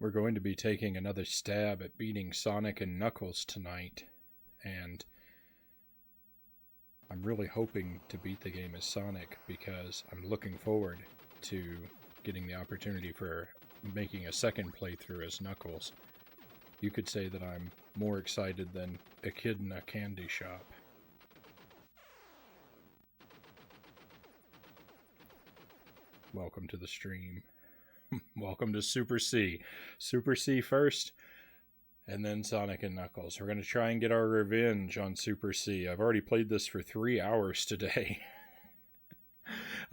We're going to be taking another stab at beating Sonic and Knuckles tonight, and I'm really hoping to beat the game as Sonic because I'm looking forward to getting the opportunity for making a second playthrough as Knuckles. You could say that I'm more excited than a kid in a candy shop. Welcome to the stream. Welcome to Super C. Super C first, and then Sonic and Knuckles. We're going to try and get our revenge on Super C. I've already played this for 3 hours today.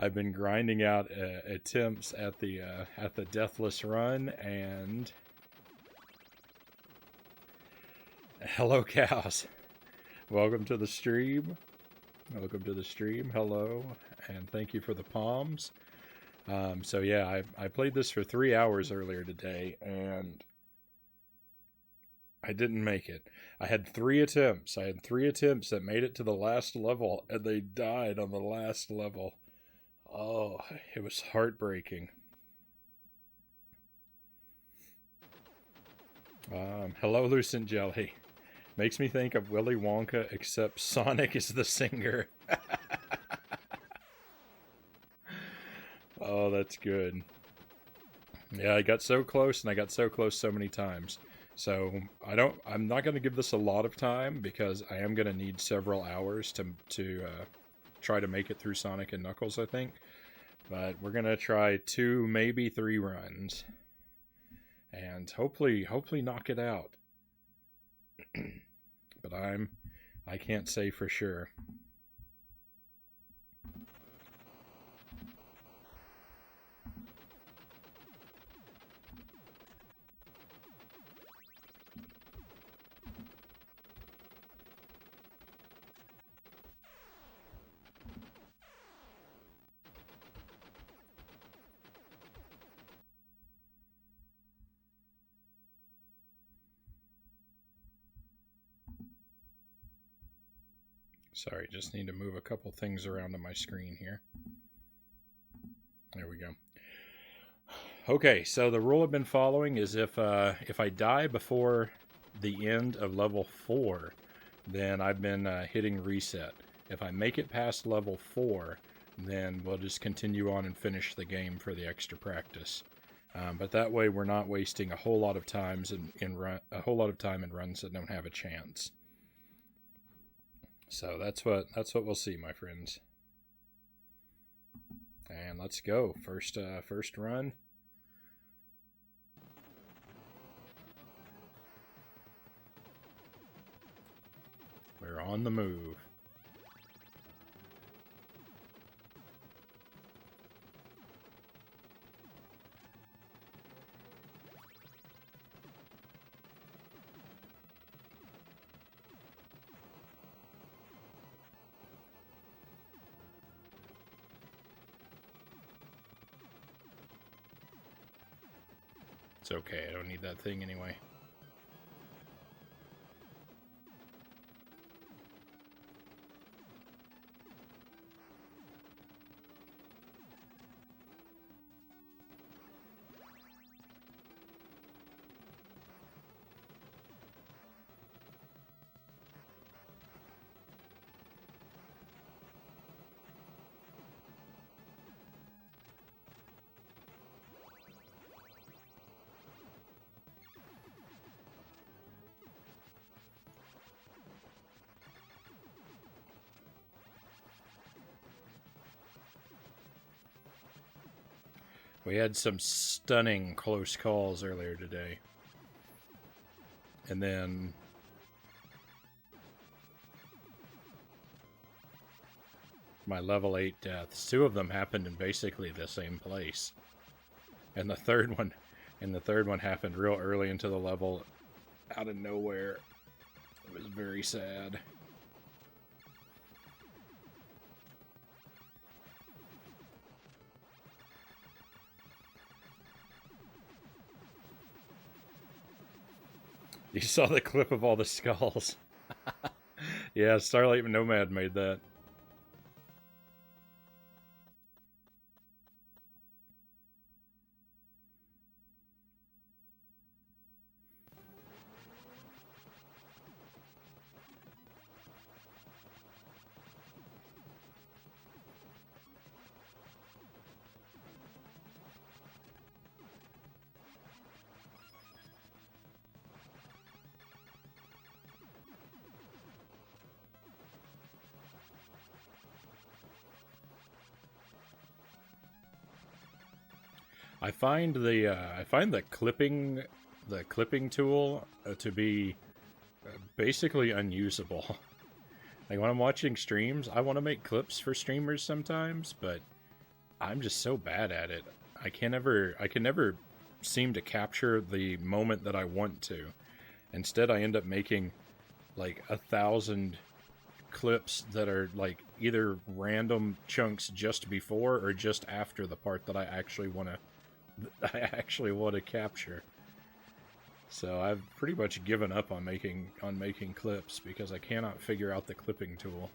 I've been grinding out attempts at the Deathless Run, and hello, cows. Welcome to the stream. Welcome to the stream. Hello, and thank you for the palms. So yeah, I played this for 3 hours earlier today, and I didn't make it. I had 3 attempts. I had 3 attempts that made it to the last level, and they died on the last level. Oh, it was heartbreaking. Hello, Lucent Jelly. Makes me think of Willy Wonka, except Sonic is the singer. Oh, that's good. Yeah, I got so close, and I got so close so many times. So I'm not going to give this a lot of time because I am going to need several hours to try to make it through Sonic and Knuckles, I think. But we're going to try 2, maybe 3 runs, and hopefully knock it out. But I can't say for sure. Sorry, just need to move a couple things around on my screen here. There we go. Okay, so the rule I've been following is if I die before the end of level 4, then I've been hitting reset. If I make it past level 4, then we'll just continue on and finish the game for the extra practice. But that way, we're not wasting a whole lot of times in runs that don't have a chance. So that's what we'll see, my friends. And let's go. First run. We're on the move. It's okay, I don't need that thing anyway. We had some stunning close calls earlier today. And then my level 8 deaths. 2 of them happened in basically the same place. And the third one happened real early into the level out of nowhere. It was very sad. You saw the clip of all the skulls. Yeah, Starlight Nomad made that. I find the clipping tool to be basically unusable. Like when I'm watching streams, I want to make clips for streamers sometimes, but I'm just so bad at it. I can never seem to capture the moment that I want to. Instead, I end up making like 1,000 clips that are like either random chunks just before or just after the part that I actually want to capture. So I've pretty much given up on making clips because I cannot figure out the clipping tool.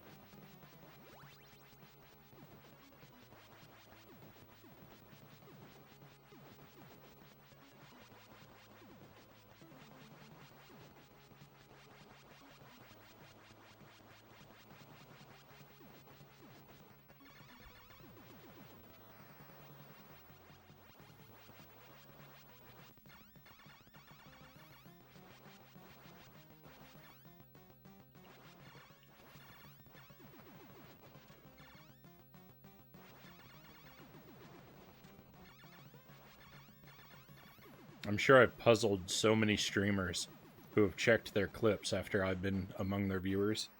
I'm sure I've puzzled so many streamers who have checked their clips after I've been among their viewers.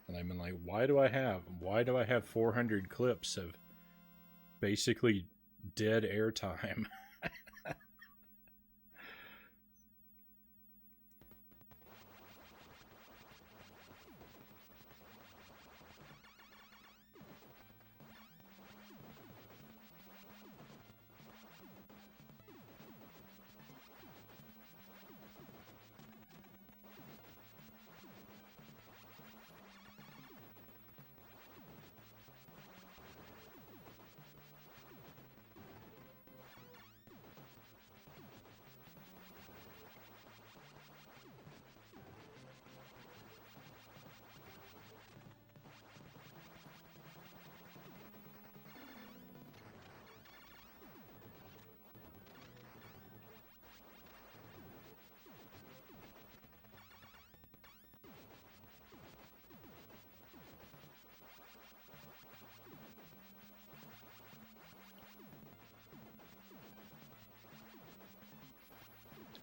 And I've been like, why do I have 400 clips of basically dead airtime?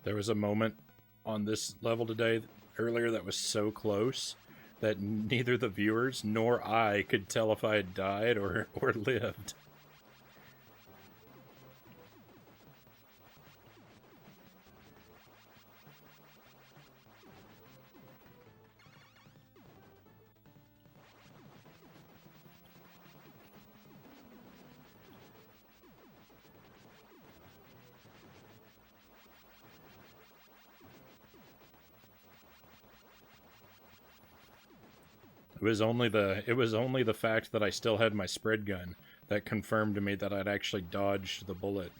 There was a moment on this level today earlier that was so close that neither the viewers nor I could tell if I had died or lived. It was only the fact that I still had my spread gun that confirmed to me that I'd actually dodged the bullet.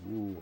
Ooh.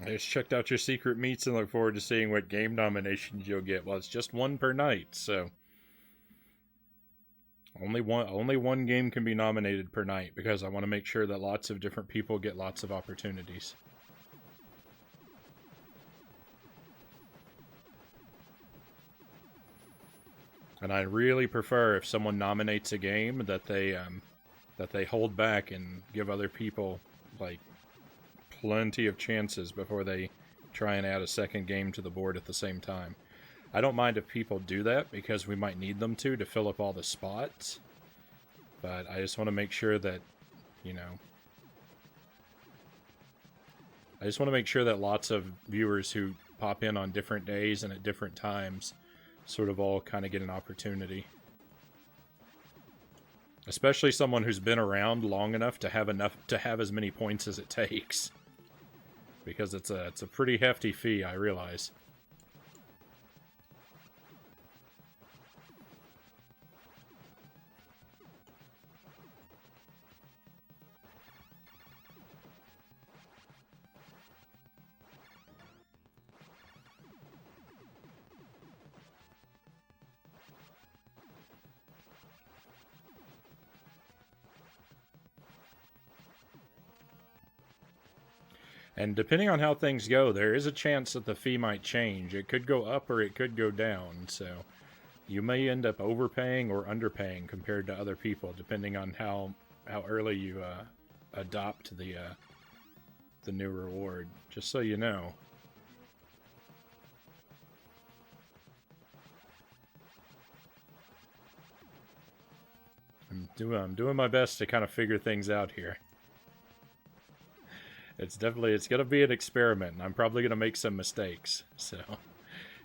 I just checked out your secret meets and look forward to seeing what game nominations you'll get. Well, it's just one per night, so only one game can be nominated per night because I want to make sure that lots of different people get lots of opportunities. And I really prefer if someone nominates a game that they hold back and give other people like plenty of chances before they try and add a second game to the board at the same time. I don't mind if people do that because we might need them to fill up all the spots. But I just want to make sure that, you know, I just want to make sure that lots of viewers who pop in on different days and at different times sort of all kind of get an opportunity. Especially someone who's been around long enough to have as many points as it takes. Because it's a pretty hefty fee, I realize. And depending on how things go, there is a chance that the fee might change. It could go up or it could go down, so you may end up overpaying or underpaying compared to other people, depending on how early you adopt the new reward. Just so you know. I'm doing my best to kind of figure things out here. It's gonna be an experiment, and I'm probably gonna make some mistakes. So,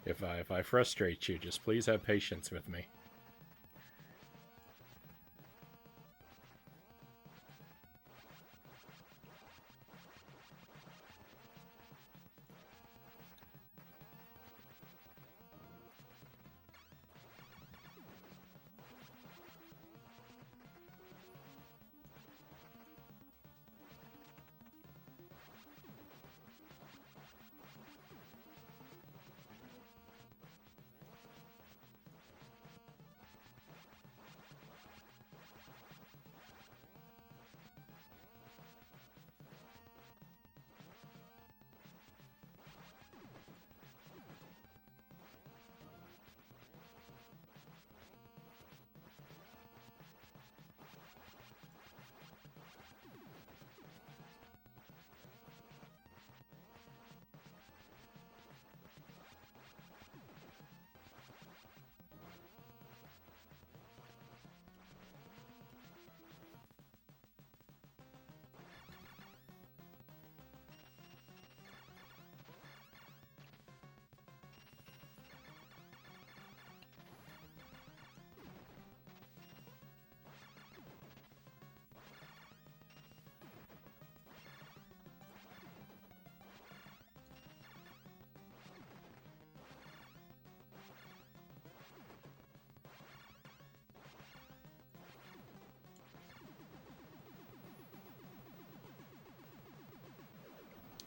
if I frustrate you, just please have patience with me.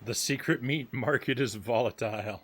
The secret meat market is volatile.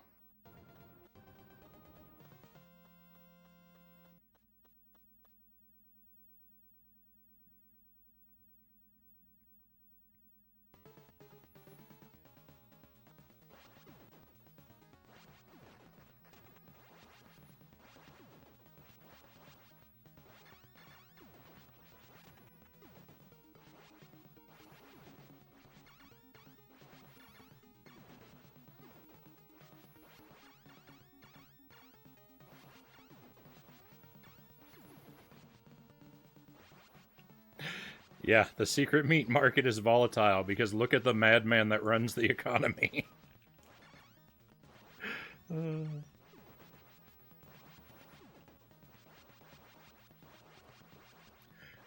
Yeah, the secret meat market is volatile because look at the madman that runs the economy.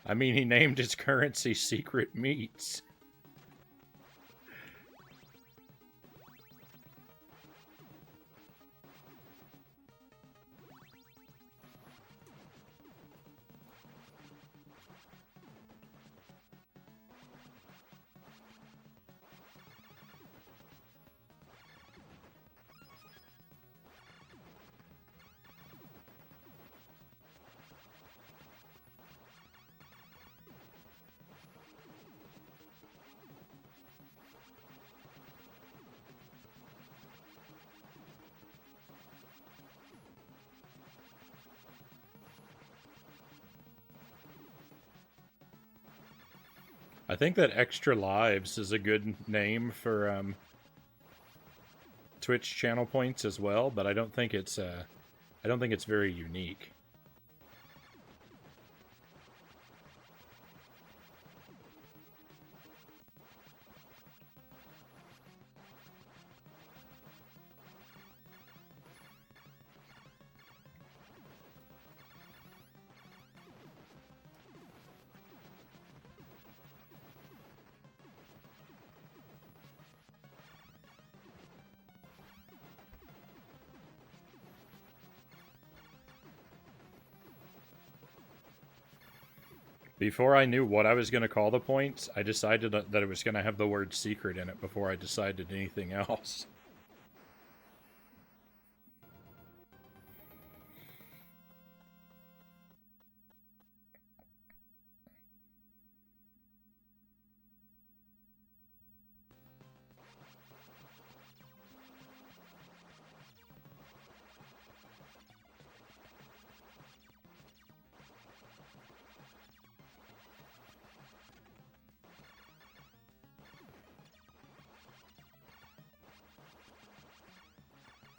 I mean, he named his currency Secret Meats. I think that Extra Lives is a good name for Twitch channel points as well, but I don't think it's very unique. Before I knew what I was going to call the points, I decided that it was going to have the word secret in it before I decided anything else.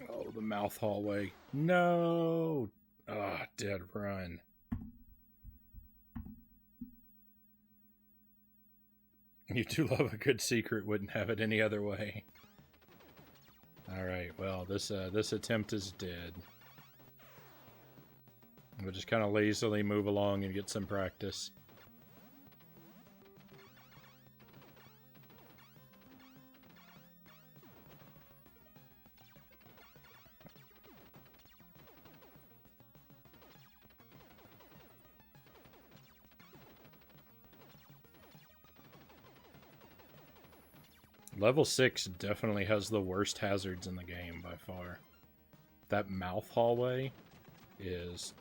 Oh, the mouth hallway. No! Ah, dead run. You do love a good secret, wouldn't have it any other way. Alright, well, this attempt is dead. We'll just kind of lazily move along and get some practice. Level 6 definitely has the worst hazards in the game by far. That mouth hallway is...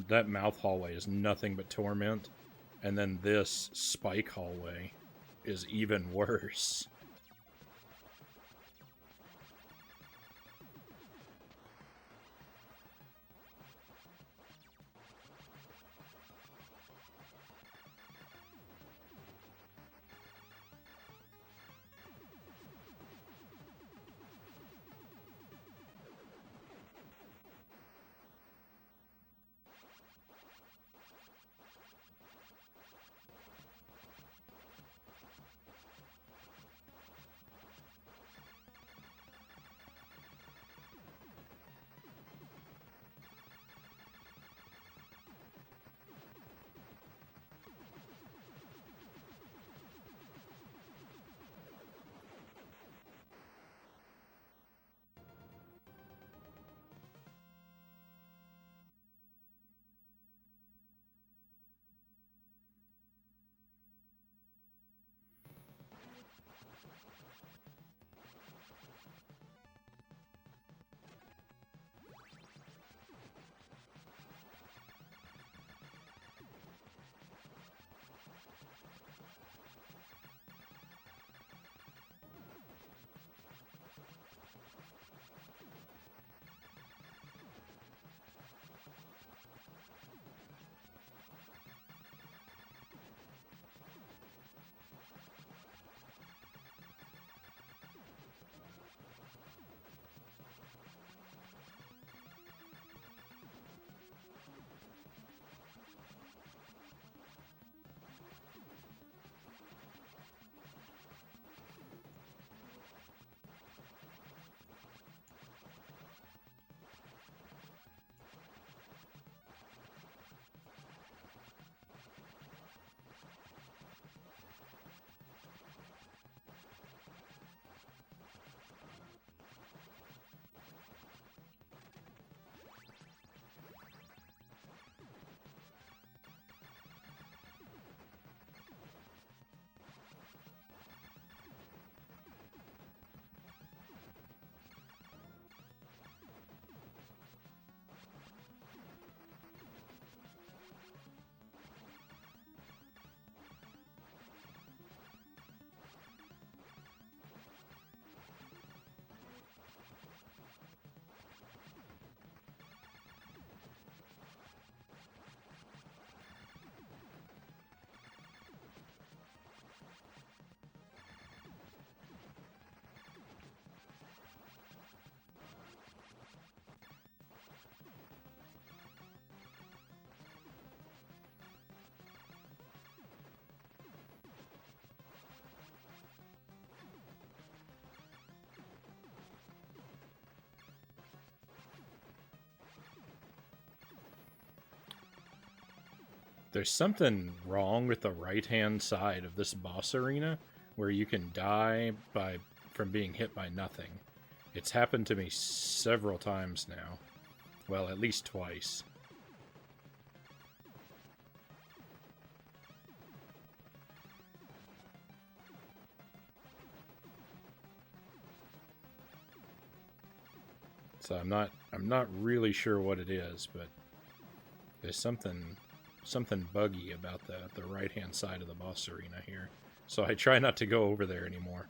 that mouth hallway is nothing but torment. And then this spike hallway is even worse. There's something wrong with the right-hand side of this boss arena where you can die from being hit by nothing. It's happened to me several times now. Well, at least twice. So I'm not really sure what it is, but there's something buggy about the right-hand side of the boss arena here. So I try not to go over there anymore.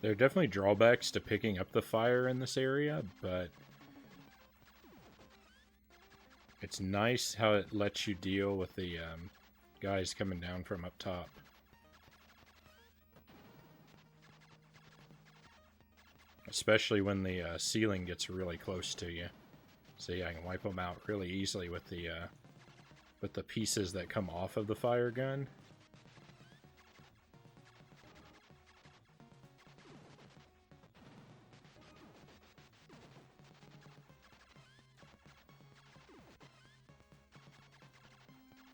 There are definitely drawbacks to picking up the fire in this area, but it's nice how it lets you deal with the guys coming down from up top. Especially when the ceiling gets really close to you. So yeah, I can wipe them out really easily with the pieces that come off of the fire gun.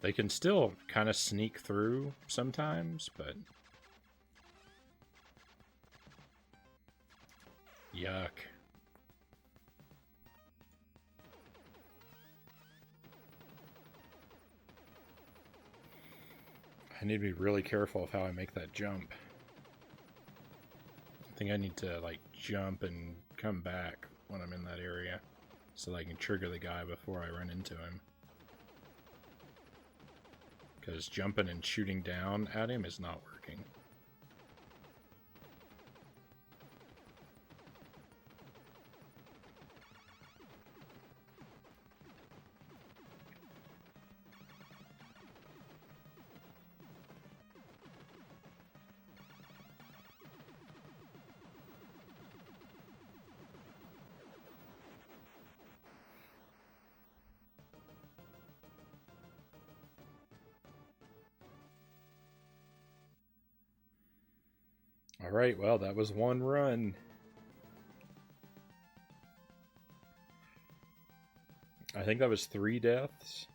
They can still kind of sneak through sometimes, but... Yuck. I need to be really careful of how I make that jump. I think I need to, like, jump and come back when I'm in that area so that I can trigger the guy before I run into him. Because jumping and shooting down at him is not working. Alright, well, that was one run. I think that was 3 deaths.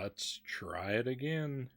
Let's try it again.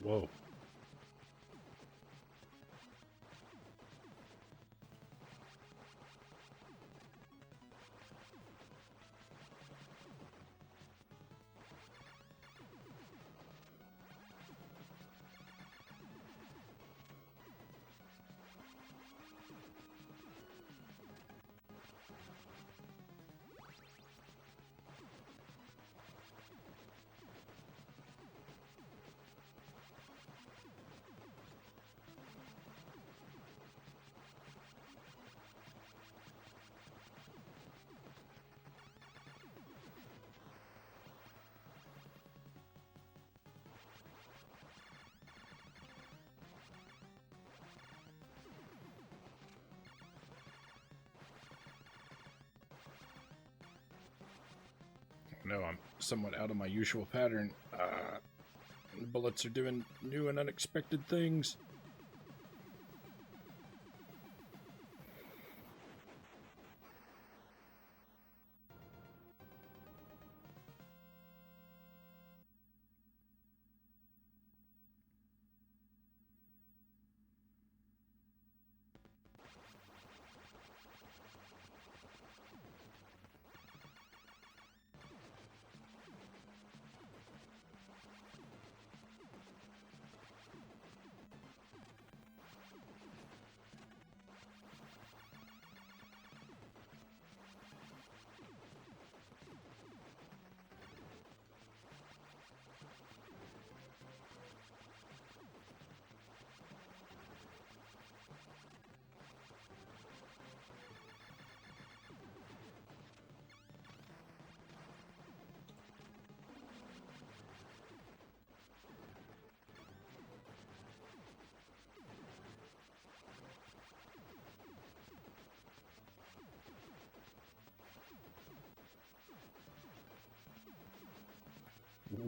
Whoa. No, I'm somewhat out of my usual pattern. Bullets are doing new and unexpected things.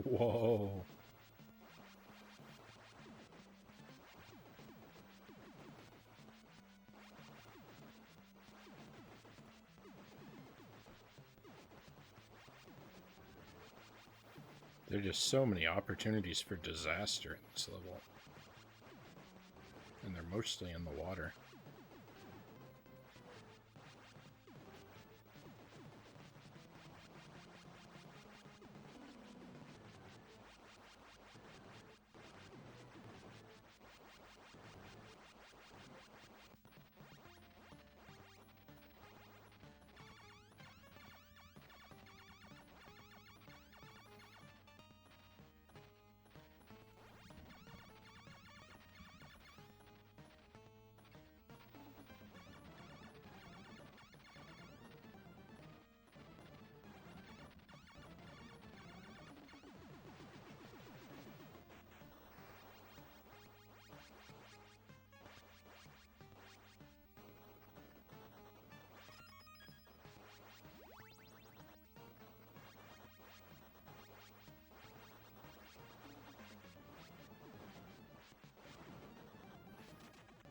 Whoa. There are just so many opportunities for disaster in this level. And they're mostly in the water.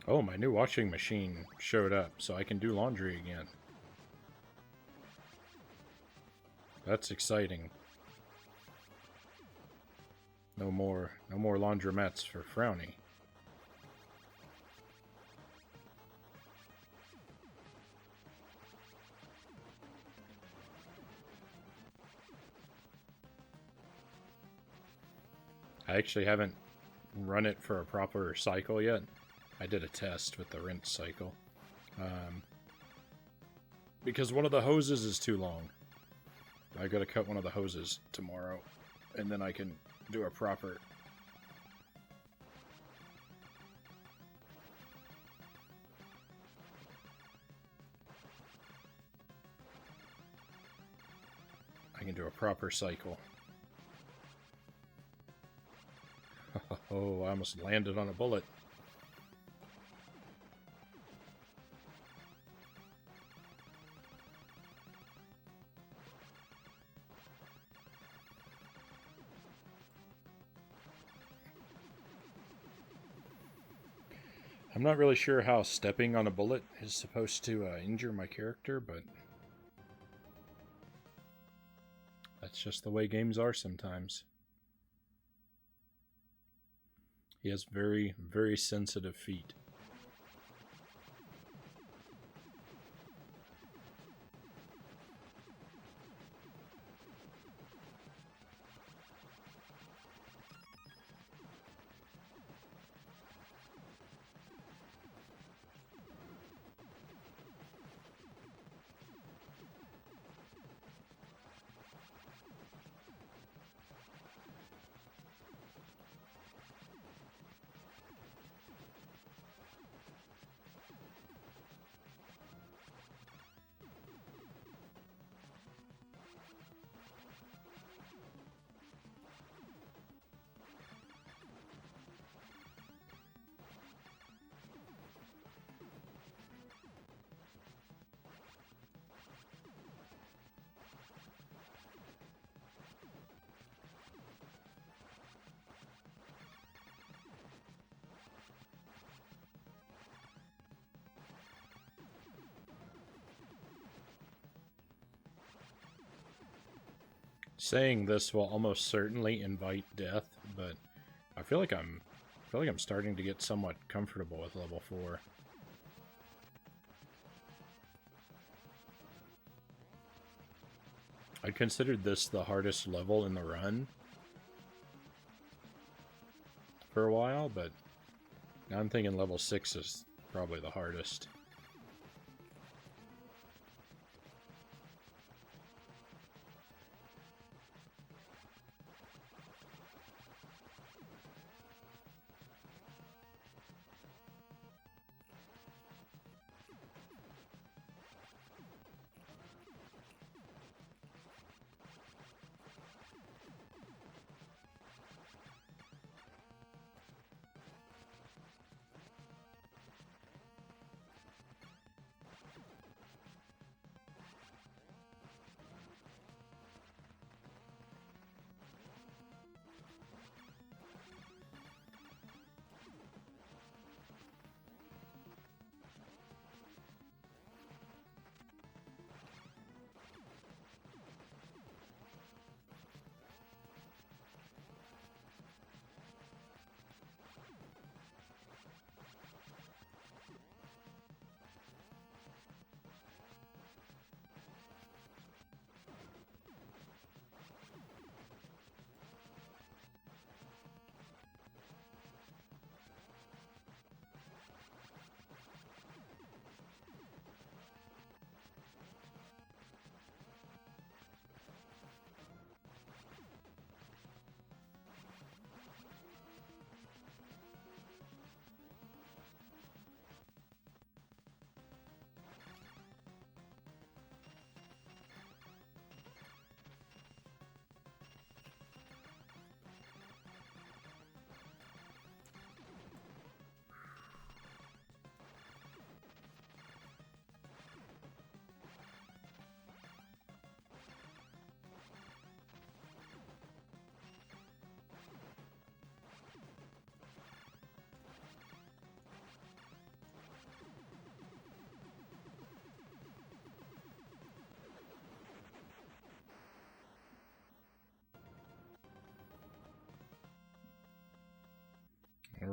Oh, my new washing machine showed up, so I can do laundry again. That's exciting. No more laundromettes for Frownie. I actually haven't run it for a proper cycle yet. I did a test with the rinse cycle. Because one of the hoses is too long. I gotta cut one of the hoses tomorrow, and then I can do a proper... I can do a proper cycle. Oh, I almost landed on a bullet. I'm not really sure how stepping on a bullet is supposed to injure my character, but that's just the way games are sometimes. He has very, very sensitive feet. Saying this will almost certainly invite death, but I feel like I'm starting to get somewhat comfortable with level 4. I considered this the hardest level in the run for a while, but now I'm thinking level 6 is probably the hardest.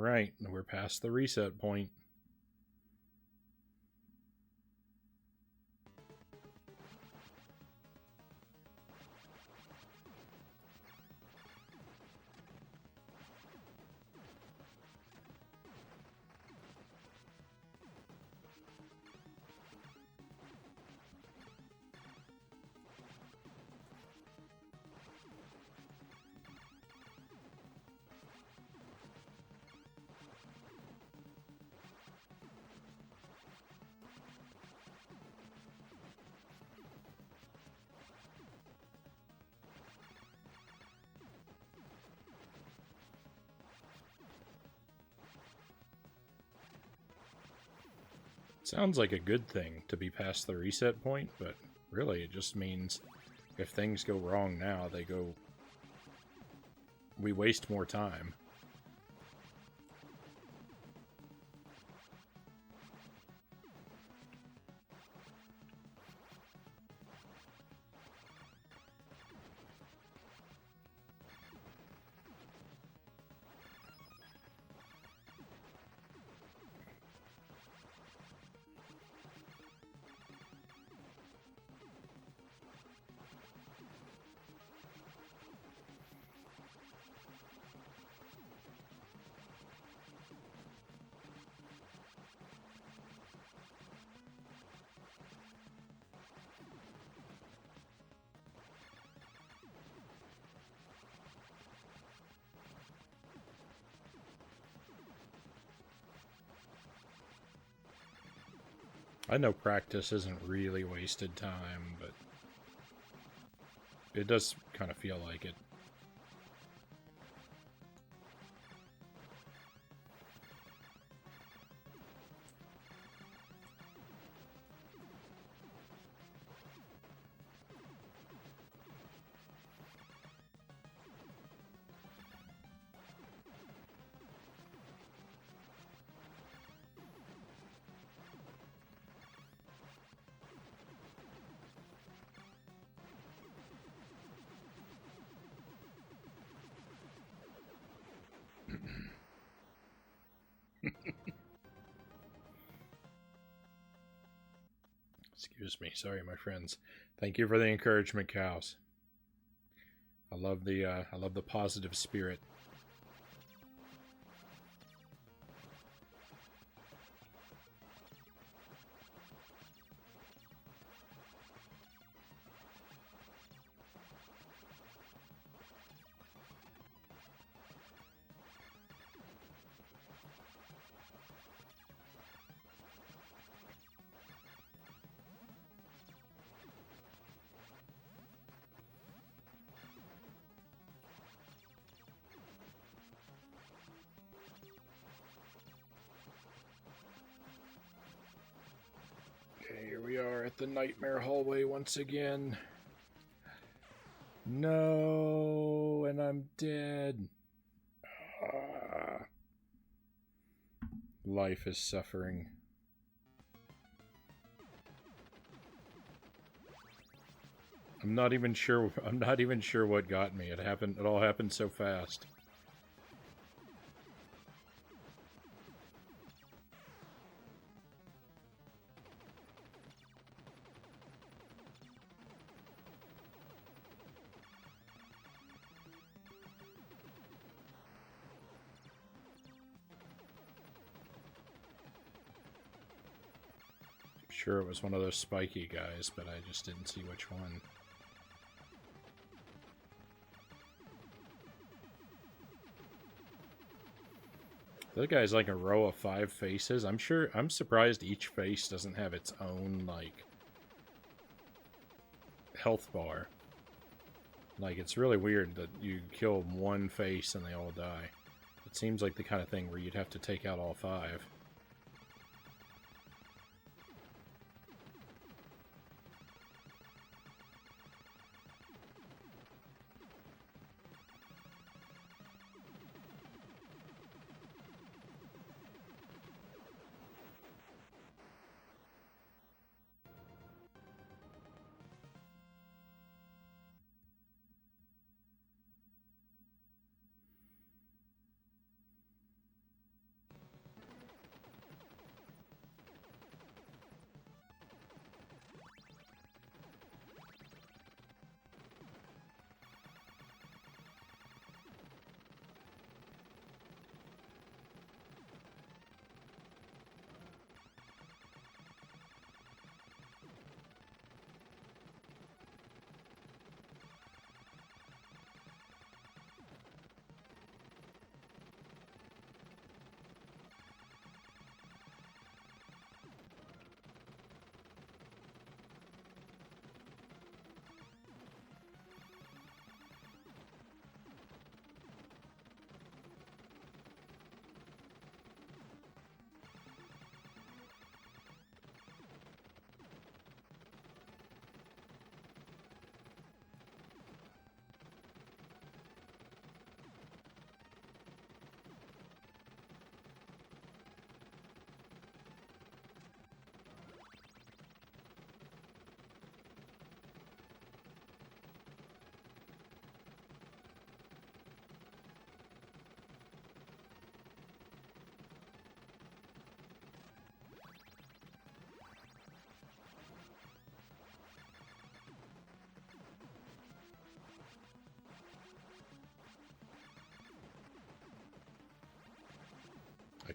right, we're past the reset point. Sounds like a good thing to be past the reset point, but really it just means if things go wrong now, we waste more time. I know practice isn't really wasted time, but it does kind of feel like it. Excuse me. Sorry, my friends. Thank you for the encouragement, cows. I love the positive spirit. Here we are at the nightmare hallway once again. No, and I'm dead. Life is suffering. I'm not even sure what got me. It all happened so fast. Sure, it was one of those spiky guys, but I just didn't see which one. That guy's like a row of 5 faces. I'm surprised each face doesn't have its own, like, health bar. Like, it's really weird that you kill one face and they all die. It seems like the kind of thing where you'd have to take out all 5.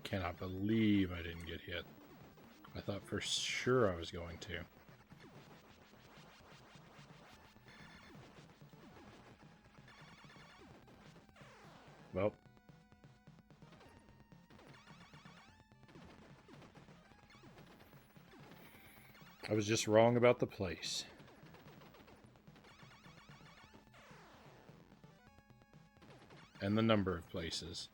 cannot believe I didn't get hit. I thought for sure I was going to. Well. I was just wrong about the place. And the number of places.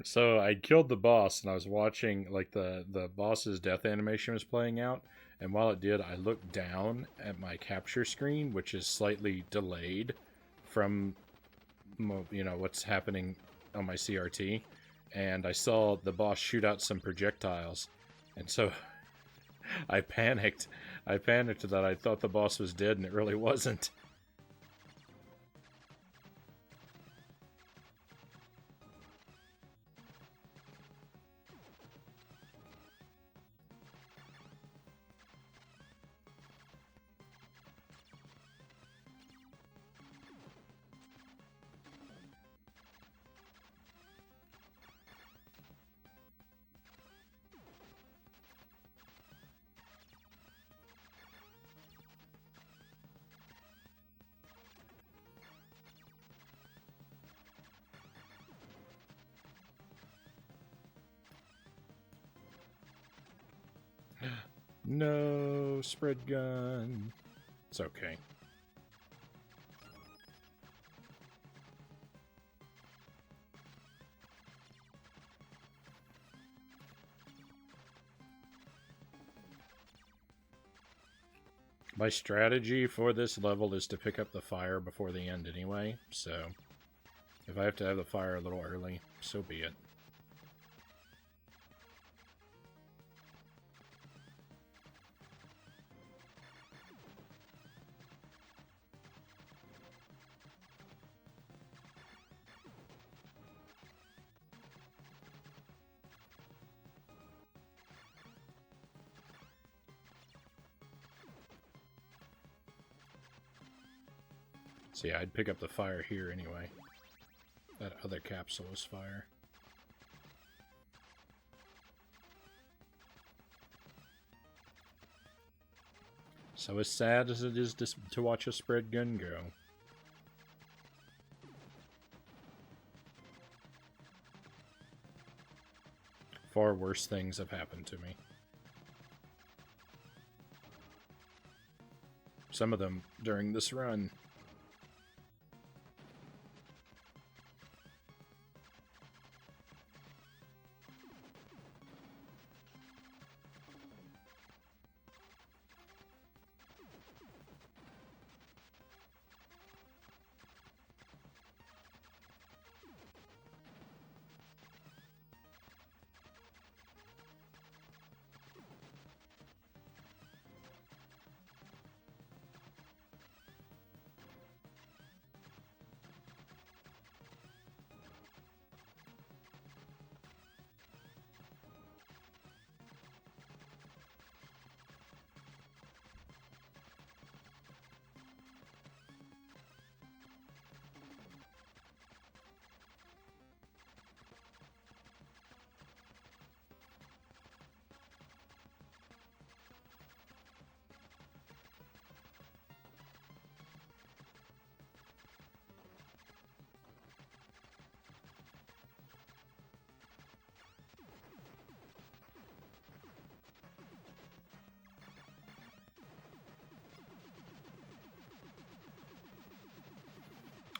So I killed the boss, and I was watching, like, the boss's death animation was playing out, and while it did, I looked down at my capture screen, which is slightly delayed from, you know, what's happening on my CRT, and I saw the boss shoot out some projectiles, and so I panicked. I panicked that I thought the boss was dead, and it really wasn't. No, spread gun. It's okay. My strategy for this level is to pick up the fire before the end anyway, so if I have to have the fire a little early, so be it. So yeah, I'd pick up the fire here anyway. That other capsule was fire. So as sad as it is to watch a spread gun go. Far worse things have happened to me. Some of them during this run.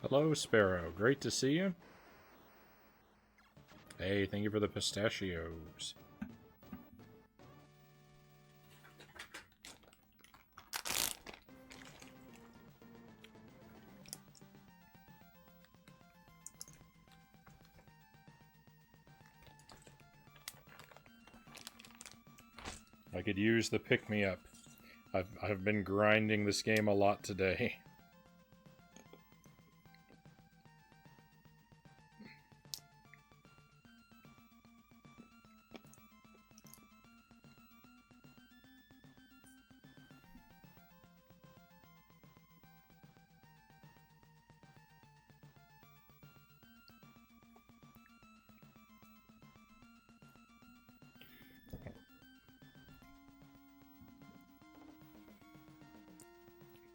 Hello, Sparrow. Great to see you. Hey, thank you for the pistachios. I could use the pick-me-up. I've been grinding this game a lot today.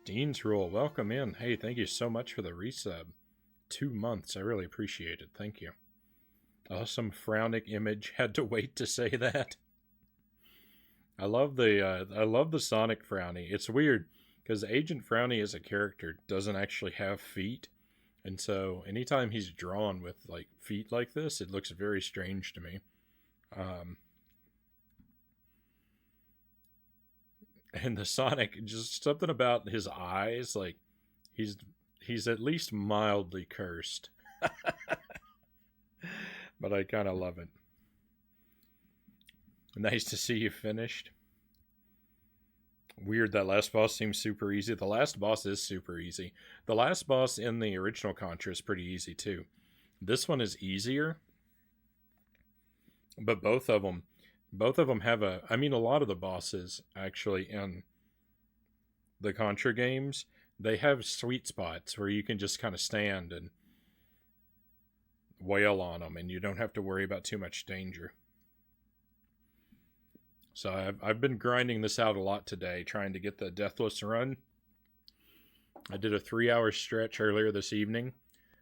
Dean's Rule, welcome in. Hey, thank you so much for the resub. 2 months, I really appreciate it. Thank you. Awesome Frownie image. Had to wait to say that. I love the Sonic Frownie. It's weird because Agent Frownie as a character doesn't actually have feet, and so anytime he's drawn with like feet like this, it looks very strange to me. And the Sonic, just something about his eyes, like he's at least mildly cursed. But I kind of love it. Nice to see you finished. Weird that last boss seems super easy. The last boss is super easy. The last boss in the original Contra is pretty easy too. This one is easier, but both of them have a. I mean, a lot of the bosses actually in the Contra games, they have sweet spots where you can just kind of stand and wail on them, and you don't have to worry about too much danger. So I've been grinding this out a lot today, trying to get the Deathless run. I did a 3-hour stretch earlier this evening.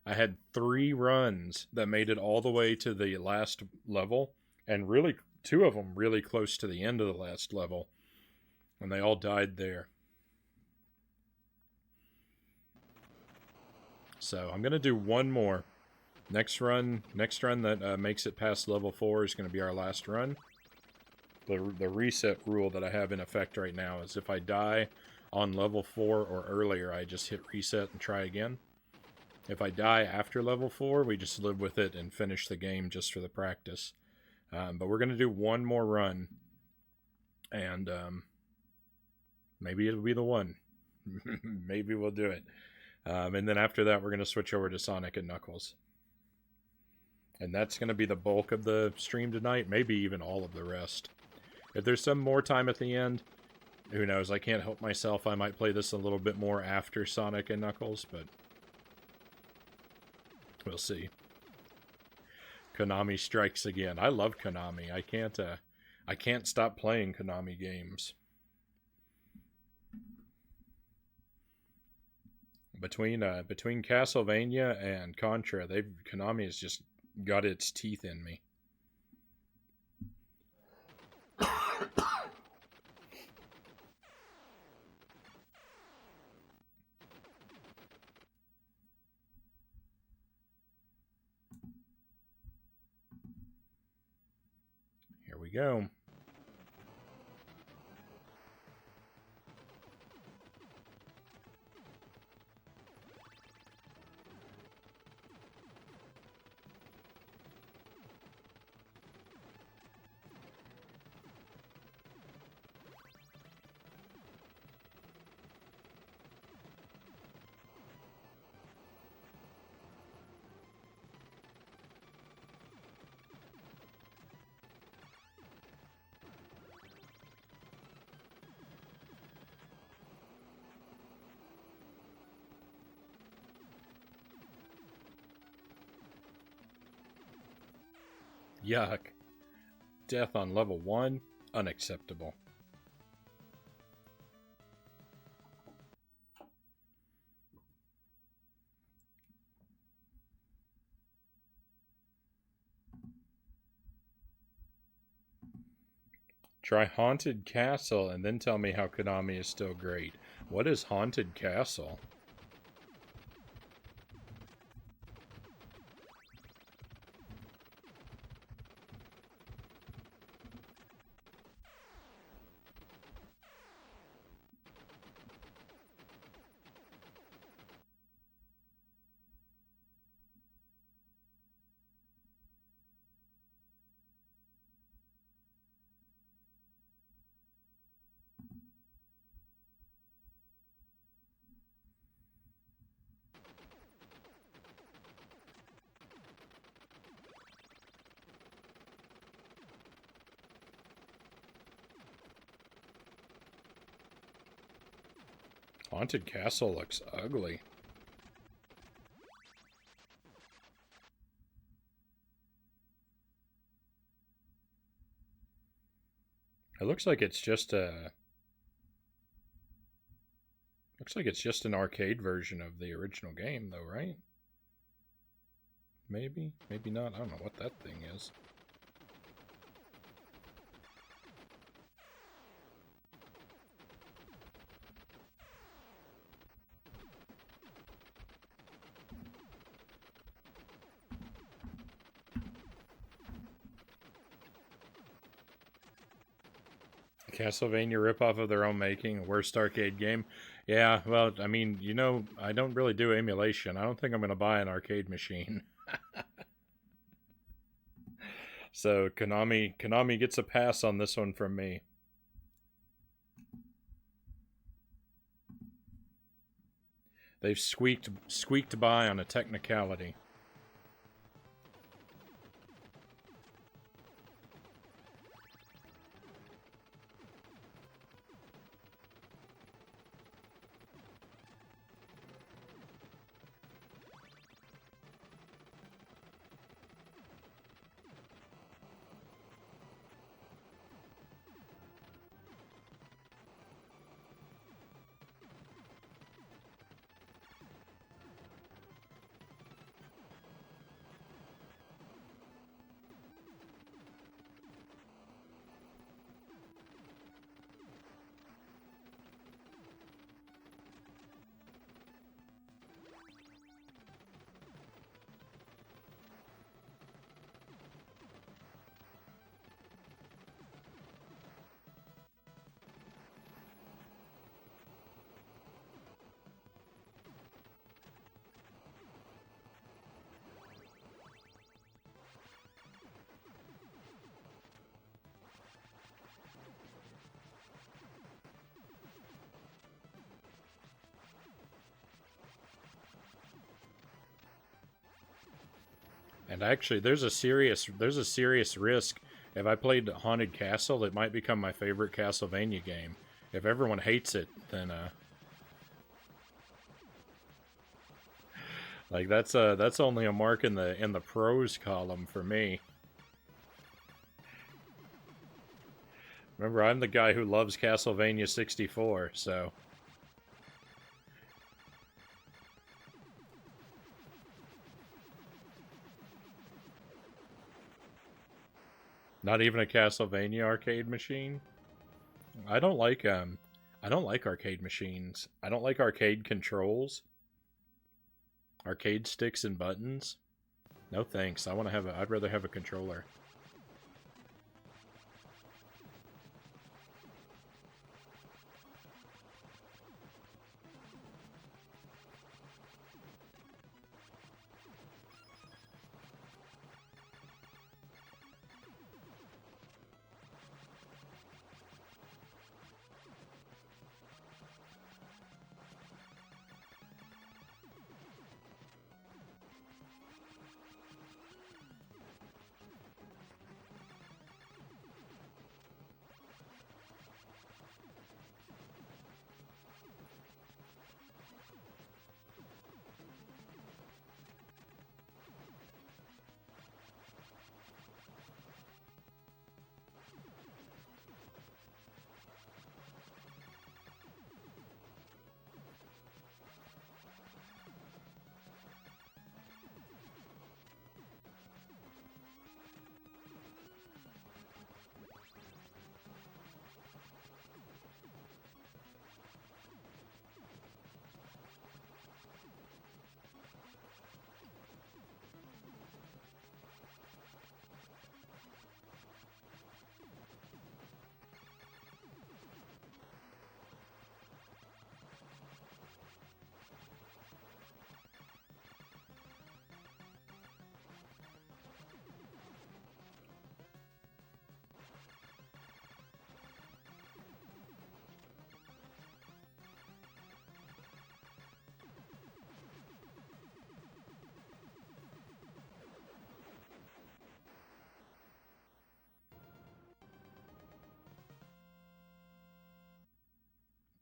I had 3 runs that made it all the way to the last level, and really 2 of them really close to the end of the last level, and they all died there. So I'm gonna do one more. Next run that makes it past level 4 is going to be our last run. The reset rule that I have in effect right now is if I die on level 4 or earlier, I just hit reset and try again. If I die after level 4, we just live with it and finish the game just for the practice. But we're going to do one more run, and maybe it'll be the one. Maybe we'll do it. And then after that, we're going to switch over to Sonic and Knuckles. And that's going to be the bulk of the stream tonight, maybe even all of the rest. If there's some more time at the end, who knows, I can't help myself. I might play this a little bit more after Sonic and Knuckles, but we'll see. Konami strikes again. I love Konami. I can't stop playing Konami games. Between Castlevania and Contra, Konami has just got its teeth in me. Here we go. Yuck. Death on level 1? Unacceptable. Try Haunted Castle and then tell me how Konami is still great. What is Haunted Castle? Haunted Castle looks ugly. It looks like it's just a... Looks like it's just an arcade version of the original game, though, right? Maybe? Maybe not. I don't know what that thing is. Castlevania ripoff of their own making, worst arcade game. Yeah, well, I mean, you know, I don't really do emulation. I don't think I'm going to buy an arcade machine. So Konami gets a pass on this one from me. They've squeaked by on a technicality. And actually, there's a serious risk. If I played Haunted Castle, it might become my favorite Castlevania game. If everyone hates it, then like that's only a mark in the pros column for me. Remember, I'm the guy who loves Castlevania 64, so not even a Castlevania arcade machine. I don't like arcade machines. I don't like arcade controls. Arcade sticks and buttons. No thanks. I'd rather have a controller.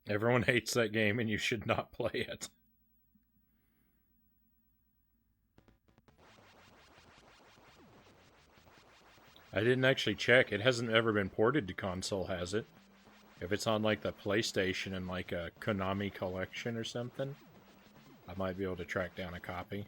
Everyone hates that game and you should not play it. I didn't actually check. It hasn't ever been ported to console, has it? If it's on like the PlayStation and like a Konami collection or something, I might be able to track down a copy.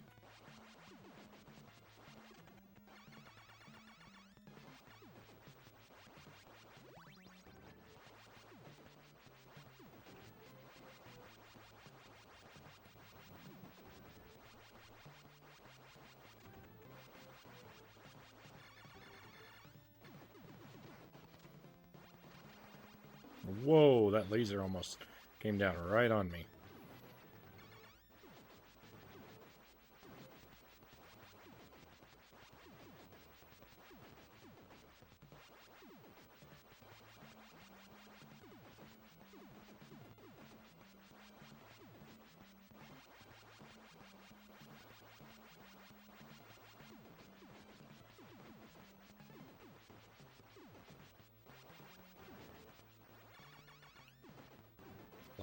Whoa, that laser almost came down right on me.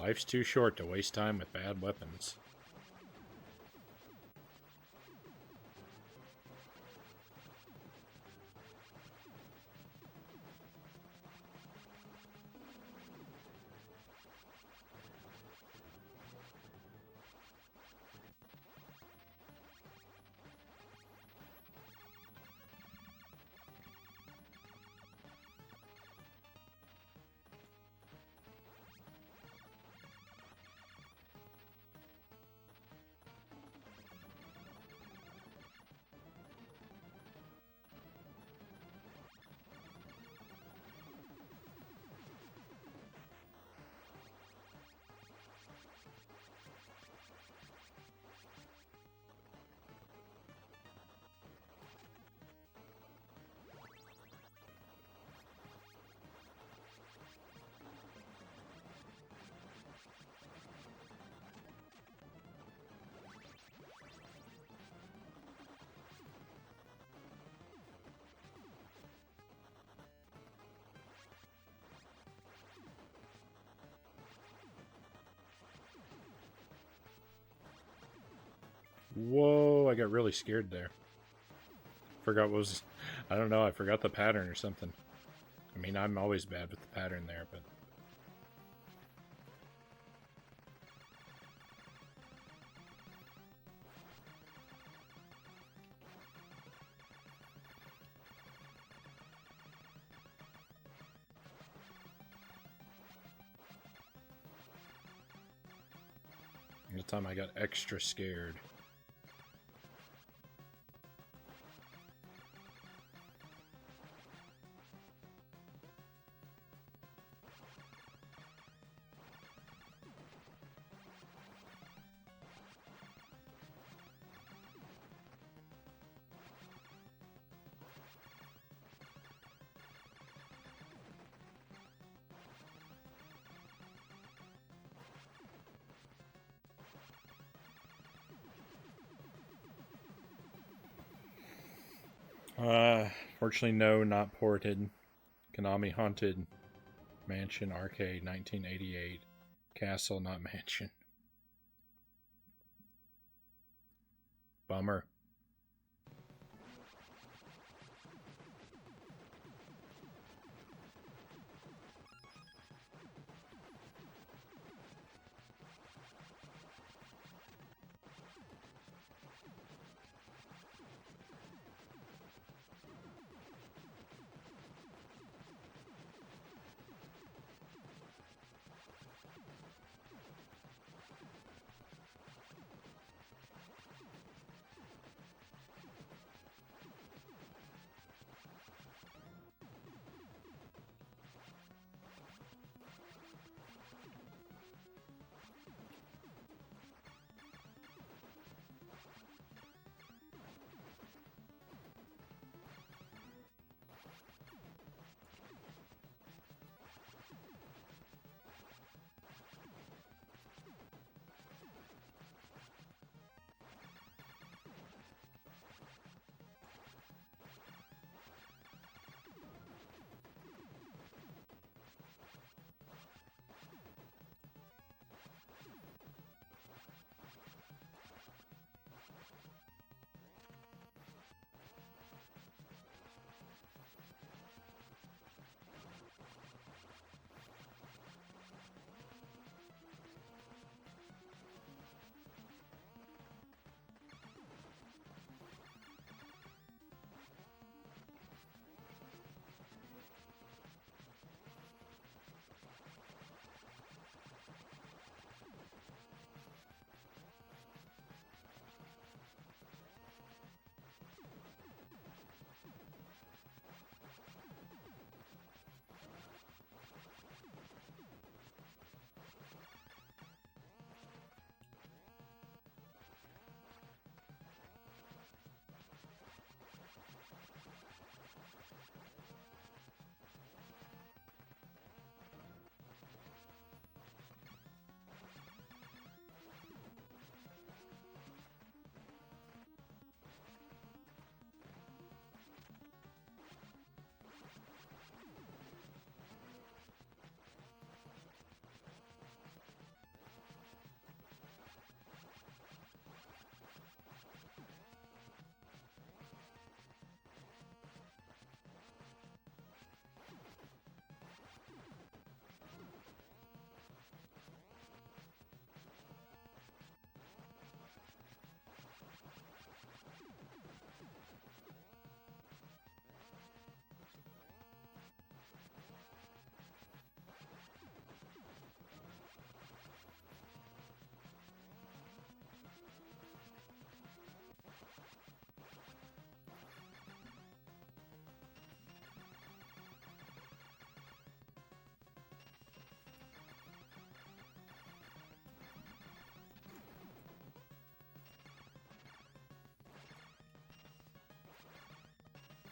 Life's too short to waste time with bad weapons. Whoa, I got really scared there. Forgot what was... I don't know, I forgot the pattern or something. I mean, I'm always bad with the pattern there, but... the time I got extra scared. Fortunately, no, not ported. Konami Haunted Mansion Arcade 1988. Castle, not mansion. Bummer.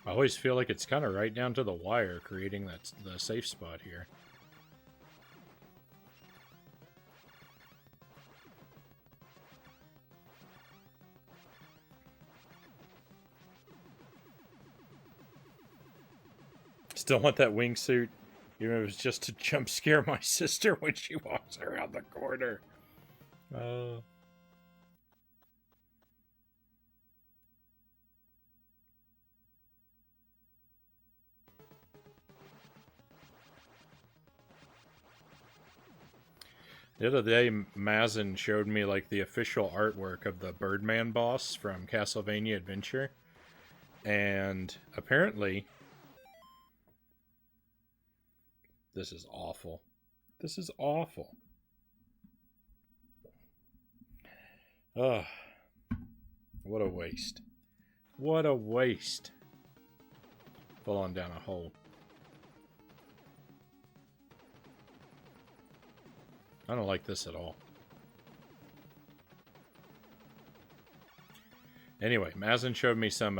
I always feel like it's kind of right down to the wire creating the safe spot here. Still want that wingsuit, even if it was just to jump scare my sister when she walks around the corner. The other day, Mazin showed me like the official artwork of the Birdman boss from Castlevania Adventure, and apparently, this is awful. This is awful. Ugh. What a waste. What a waste. Falling down a hole. I don't like this at all. Anyway, Mazin showed me some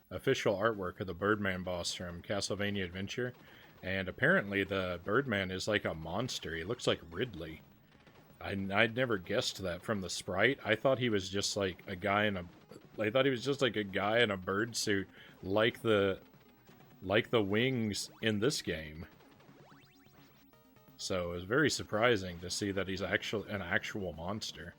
official artwork of the Birdman boss from Castlevania Adventure, and apparently the Birdman is like a monster. He looks like Ridley. I'd never guessed that from the sprite. I thought he was just like a guy in a... I thought he was just like a guy in a bird suit, like the wings in this game. So it was very surprising to see that he's actually an actual monster.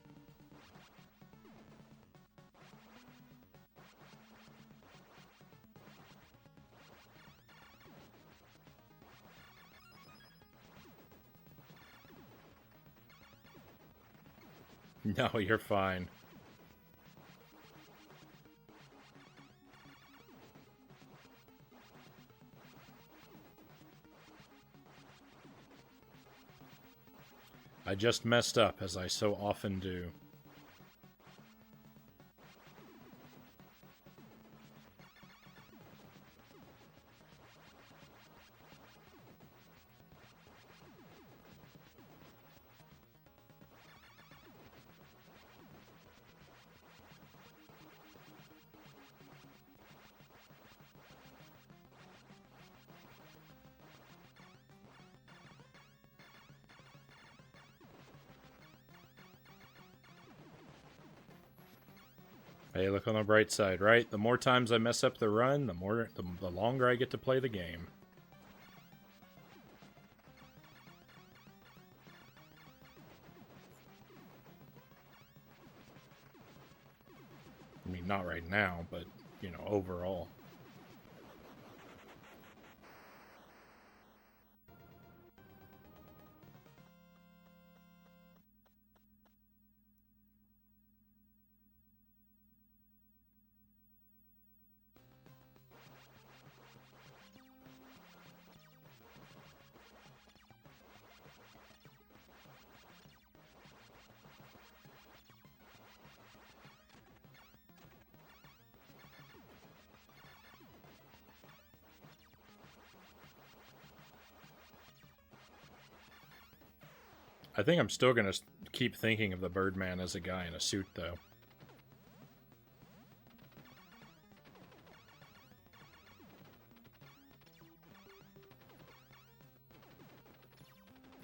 No, you're fine. I just messed up, as I so often do. Hey, look on the bright side, right? The more times I mess up the run, the longer I get to play the game. I mean, not right now, but, you know, overall. I think I'm still going to keep thinking of the Birdman as a guy in a suit, though.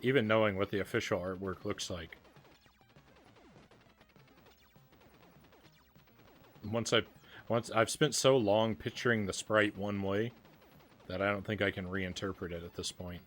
Even knowing what the official artwork looks like. Once I've spent so long picturing the sprite one way that I don't think I can reinterpret it at this point.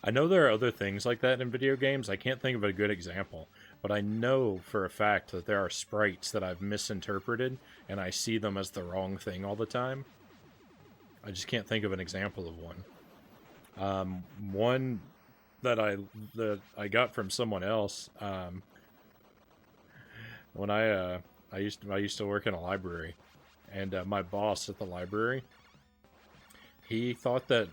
I know there are other things like that in video games. I can't think of a good example, but I know for a fact that there are sprites that I've misinterpreted and I see them as the wrong thing all the time. I just can't think of an example of one. One that I got from someone else. When I used to work in a library, and my boss at the library, he thought that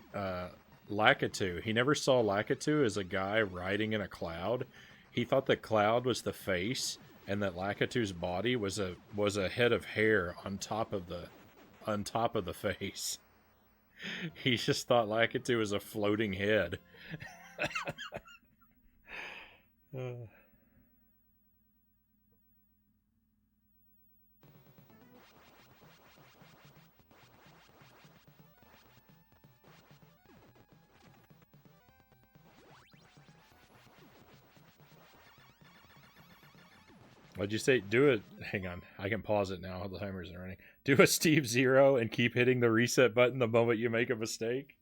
Lakitu. He never saw Lakitu as a guy riding in a cloud. He thought that cloud was the face, and that Lakitu's body was a head of hair on top of the face. He just thought Lakitu was a floating head. What'd you say? Do it. Hang on. I can pause it now. The timer's running. Do a Steve Zero and keep hitting the reset button the moment you make a mistake?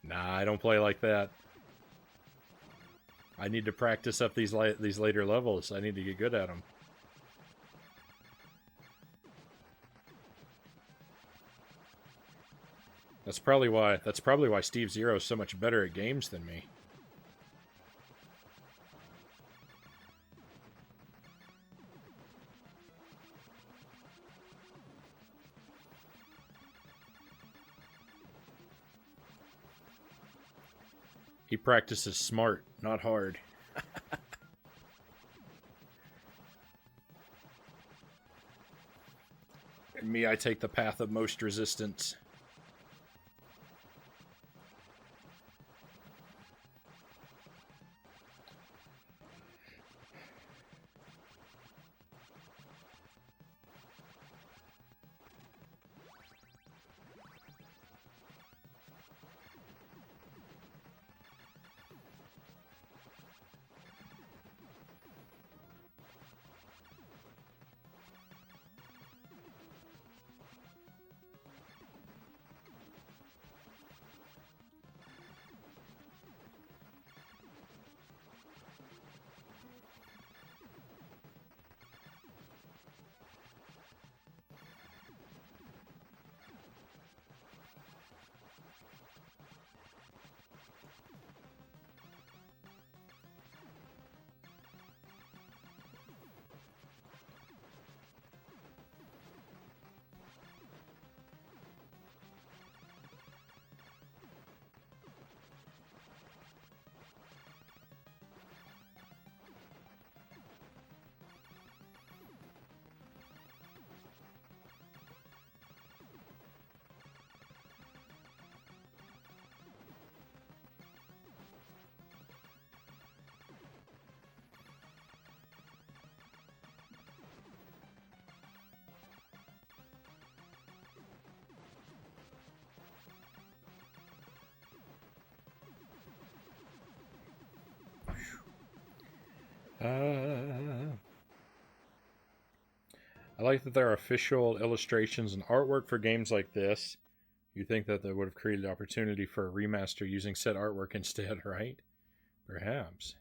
Nah, I don't play like that. I need to practice up these later levels. I need to get good at them. That's probably why Steve Zero is so much better at games than me. He practices smart, not hard. And me, I take the path of most resistance. I like that there are official illustrations and artwork for games like this. You think that they would have created opportunity for a remaster using said artwork instead, right? Perhaps.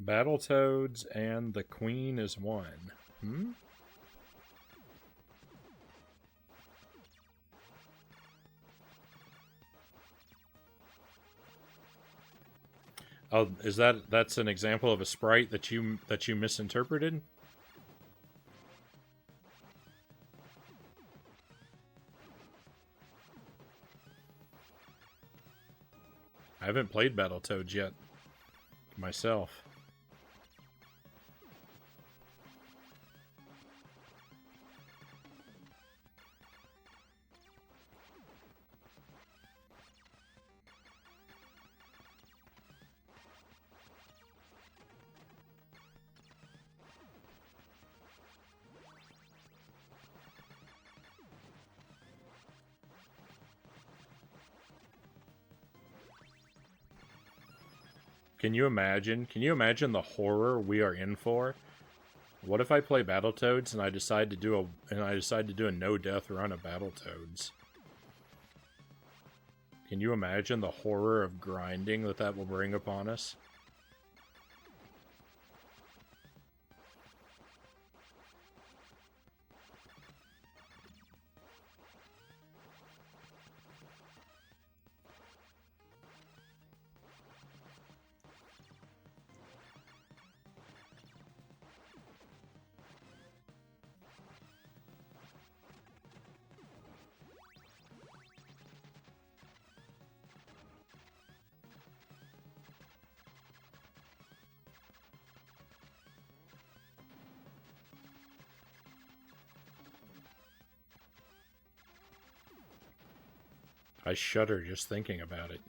Battletoads and the Queen is one. Hmm? Oh, that's an example of a sprite that you misinterpreted? I haven't played Battletoads yet myself. Can you imagine? Can you imagine the horror we are in for? What if I play Battletoads and I decide to do a no-death run of Battletoads? Can you imagine the horror of grinding that will bring upon us? I shudder just thinking about it.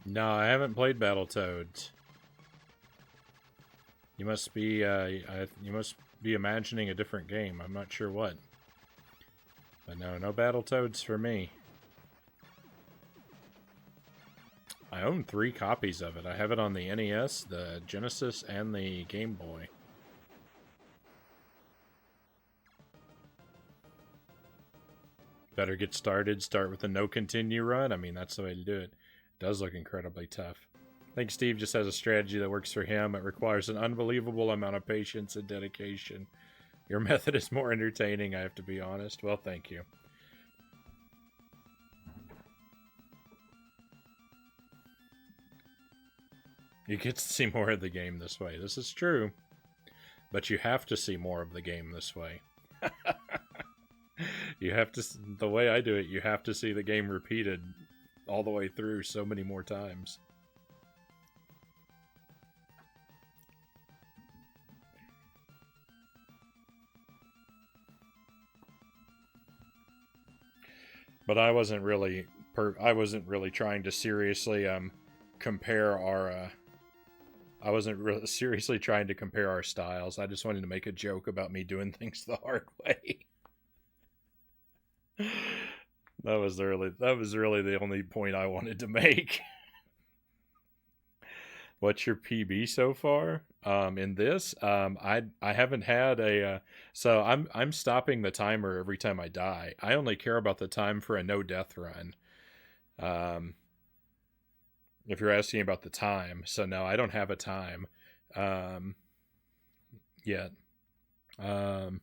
No, I haven't played Battletoads. You must be you must be imagining a different game. I'm not sure what. But no, no Battletoads for me. I own 3 copies of it. I have it on the NES, the Genesis, and the Game Boy. Better get started. Start with a no continue run. I mean, that's the way to do it. It does look incredibly tough. I think Steve just has a strategy that works for him. It requires an unbelievable amount of patience and dedication. Your method is more entertaining, I have to be honest. Well, thank you. You get to see more of the game this way. This is true. But you have to see more of the game this way. You have to, the way I do it, you have to see the game repeated all the way through so many more times. But I wasn't really trying to seriously compare our I wasn't really seriously trying to compare our styles. I just wanted to make a joke about me doing things the hard way. That was really the only point I wanted to make. What's your PB so far? In this, I haven't had a. So I'm stopping the timer every time I die. I only care about the time for a no death run. Um, if you're asking about the time, so no, I don't have a time, um, yet. Um,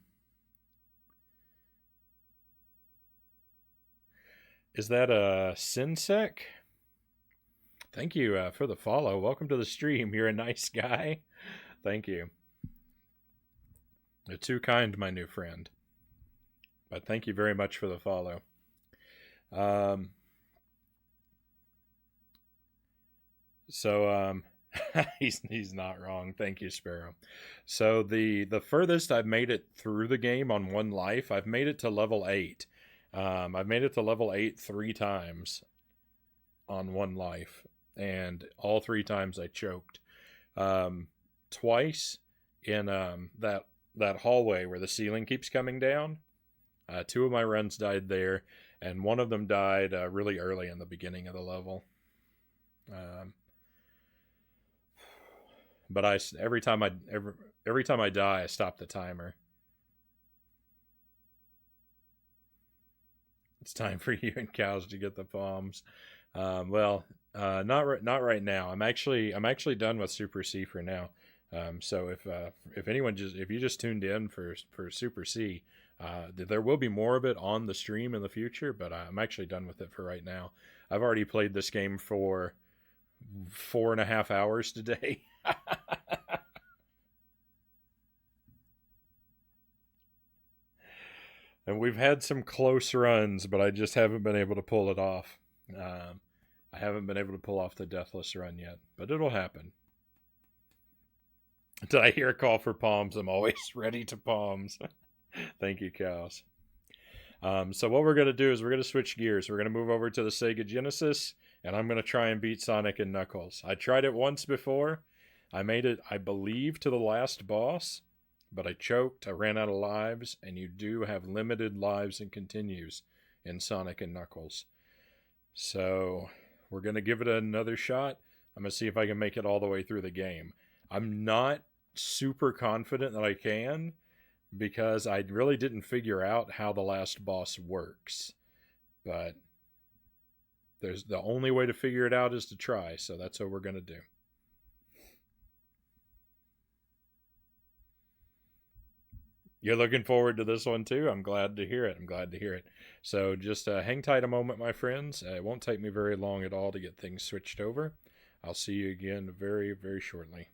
is that a Sinsec? Thank you for the follow. Welcome to the stream. You're a nice guy. Thank you. You're too kind, my new friend. But thank you very much for the follow. So he's not wrong. Thank you, Sparrow. So the furthest I've made it through the game on one life, I've made it to level 8. I've made it to level 8 3 times on one life, and all 3 times I choked. Twice in that hallway where the ceiling keeps coming down. 2 of my runs died there, and one of them died really early in the beginning of the level. But every time I die, I stop the timer. It's time for you and Cows to get the palms. Well, not right now. I'm actually done with Super C for now. So if you just tuned in for Super C, there will be more of it on the stream in the future. But I'm actually done with it for right now. I've already played this game for 4.5 hours today. And we've had some close runs, but I just haven't been able to pull it off. I haven't been able to pull off the deathless run yet, but it'll happen. Did I hear a call for palms? I'm always ready to palms. Thank you, Cows. So what we're going to do is we're going to switch gears. We're going to move over to the Sega Genesis, and I'm going to try and beat Sonic and Knuckles. I tried it once before. I made it, I believe, to the last boss, but I choked, I ran out of lives, and you do have limited lives and continues in Sonic and Knuckles. So we're going to give it another shot. I'm going to see if I can make it all the way through the game. I'm not super confident that I can because I really didn't figure out how the last boss works. But there's the only way to figure it out is to try, so that's what we're going to do. You're looking forward to this one too? I'm glad to hear it. I'm glad to hear it. So just hang tight a moment, my friends. It won't take me very long at all to get things switched over. I'll see you again very, very shortly.